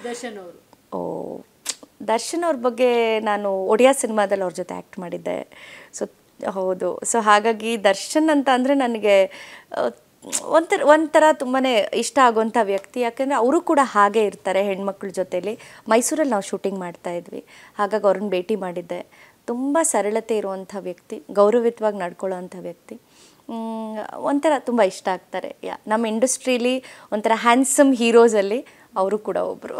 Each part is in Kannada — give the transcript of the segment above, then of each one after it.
ದರ್ಶನ್ ಅವರು? ಓ, ದರ್ಶನ್ ಅವ್ರ ಬಗ್ಗೆ ನಾನು ಒಡಿಯಾ ಸಿನಿಮಾದಲ್ಲಿ ಅವ್ರ ಜೊತೆ ಆ್ಯಕ್ಟ್ ಮಾಡಿದ್ದೆ. ಸೊ ಹೌದು. ಸೊ ಹಾಗಾಗಿ ದರ್ಶನ್ ಅಂತ ಅಂದರೆ ನನಗೆ ಒಂಥರ ತುಂಬಾ ಇಷ್ಟ ಆಗುವಂಥ ವ್ಯಕ್ತಿ. ಯಾಕೆಂದರೆ ಅವರು ಕೂಡ ಹಾಗೆ ಇರ್ತಾರೆ ಹೆಣ್ಮಕ್ಳ ಜೊತೇಲಿ. ಮೈಸೂರಲ್ಲಿ ನಾವು ಶೂಟಿಂಗ್ ಮಾಡ್ತಾಯಿದ್ವಿ, ಹಾಗಾಗಿ ಅವ್ರನ್ನ ಭೇಟಿ ಮಾಡಿದ್ದೆ. ತುಂಬ ಸರಳತೆ ಇರುವಂಥ ವ್ಯಕ್ತಿ, ಗೌರವಯುತವಾಗಿ ನಡ್ಕೊಳ್ಳೋವಂಥ ವ್ಯಕ್ತಿ. ಒಂಥರ ತುಂಬ ಇಷ್ಟ ಆಗ್ತಾರೆ. ನಮ್ಮ ಇಂಡಸ್ಟ್ರೀಲಿ ಒಂಥರ ಹ್ಯಾಂಡ್ಸಮ್ ಹೀರೋಸಲ್ಲಿ ಅವರು ಕೂಡ ಒಬ್ಬರು.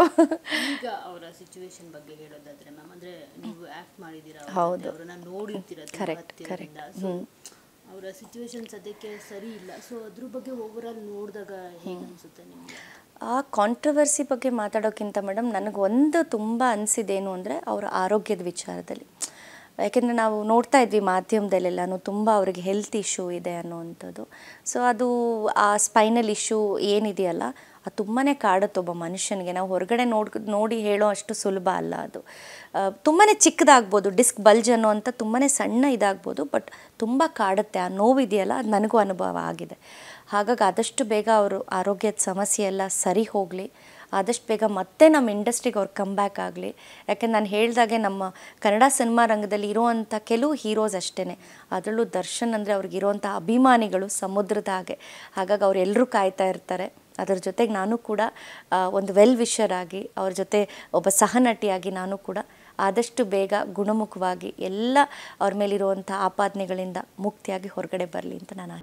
ಈಗ ಅವರ ಸಿಚುವೇಶನ್ ಬಗ್ಗೆ ಹೇಳೋದಾದ್ರೆ ಮ್ಯಾಮ್, ಅಂದರೆ ನೀವು ಆ್ಯಕ್ಟ್ ಮಾಡಿದ್ದೀರಾ, ಹೌದು, ಅವರನ್ನ ನೋಡಿರ್ತೀರ, ಕರೆಕ್ಟ್. ಅವರ ಸಿಚುವೇಶನ್ ಸದ್ಯಕ್ಕೆ ಸರಿ ಇಲ್ಲ. ಸೊ ಅದ್ರ ಬಗ್ಗೆ ಓವರಾಲ್ ನೋಡಿದಾಗ ಹೇಗೆ ಅನಿಸುತ್ತೆ ನಿಮಗೆ? ಆ ಕಾಂಟ್ರವರ್ಸಿ ಬಗ್ಗೆ ಮಾತಾಡೋಕ್ಕಿಂತ ಮೇಡಮ್, ನನಗೊಂದು ತುಂಬ ಅನಿಸಿದ್ದೇನು ಅಂದರೆ ಅವರ ಆರೋಗ್ಯದ ವಿಚಾರದಲ್ಲಿ. ಯಾಕೆಂದರೆ ನಾವು ನೋಡ್ತಾ ಇದ್ವಿ ಮಾಧ್ಯಮದಲ್ಲೆಲ್ಲನೂ ತುಂಬ ಅವ್ರಿಗೆ ಹೆಲ್ತ್ ಇಶ್ಯೂ ಇದೆ ಅನ್ನೋವಂಥದ್ದು. ಸೊ ಅದು ಆ ಸ್ಪೈನಲ್ ಇಶ್ಯೂ ಏನಿದೆಯಲ್ಲ, ಅದು ತುಂಬಾ ಕಾಡುತ್ತೆ ಒಬ್ಬ ಮನುಷ್ಯನಿಗೆ. ನಾವು ಹೊರಗಡೆ ನೋಡಿ ಹೇಳೋ ಅಷ್ಟು ಸುಲಭ ಅಲ್ಲ ಅದು. ತುಂಬಾ ಚಿಕ್ಕದಾಗ್ಬೋದು, ಡಿಸ್ಕ್ ಬಲ್ಜ್ ಅನ್ನೋವಂಥ ತುಂಬಾ ಸಣ್ಣ ಇದಾಗ್ಬೋದು, ಬಟ್ ತುಂಬ ಕಾಡುತ್ತೆ. ಆ ನೋವಿದೆಯಲ್ಲ, ಅದು ನನಗೂ ಅನುಭವ ಆಗಿದೆ. ಹಾಗಾಗಿ ಆದಷ್ಟು ಬೇಗ ಅವರು ಆರೋಗ್ಯದ ಸಮಸ್ಯೆ ಎಲ್ಲ ಸರಿ ಹೋಗಲಿ, ಆದಷ್ಟು ಬೇಗ ಮತ್ತೆ ನಮ್ಮ ಇಂಡಸ್ಟ್ರಿಗೆ ಅವ್ರು ಕಮ್ ಬ್ಯಾಕ್ ಆಗಲಿ. ಯಾಕೆಂದ್ರೆ ನಾನು ಹೇಳಿದಾಗೆ ನಮ್ಮ ಕನ್ನಡ ಸಿನಿಮಾ ರಂಗದಲ್ಲಿ ಇರೋವಂಥ ಕೆಲವು ಹೀರೋಸ್ ಅಷ್ಟೇ, ಅದರಲ್ಲೂ ದರ್ಶನ್ ಅಂದರೆ ಅವ್ರಿಗಿರೋವಂಥ ಅಭಿಮಾನಿಗಳು ಸಮುದ್ರದ ಹಾಗೆ. ಹಾಗಾಗಿ ಅವರೆಲ್ಲರೂ ಕಾಯ್ತಾ ಇರ್ತಾರೆ. ಅದರ ಜೊತೆಗೆ ನಾನು ಕೂಡ ಒಂದು ವೆಲ್ ವಿಷರ್ ಆಗಿ, ಅವ್ರ ಜೊತೆ ಒಬ್ಬ ಸಹನಟಿಯಾಗಿ ನಾನು ಕೂಡ ಆದಷ್ಟು ಬೇಗ ಗುಣಮುಖವಾಗಿ ಎಲ್ಲ ಅವ್ರ ಮೇಲಿರುವಂಥ ಆಪಾದನೆಗಳಿಂದ ಮುಕ್ತಿಯಾಗಿ ಹೊರಗಡೆ ಬರಲಿ ಅಂತ ನಾನು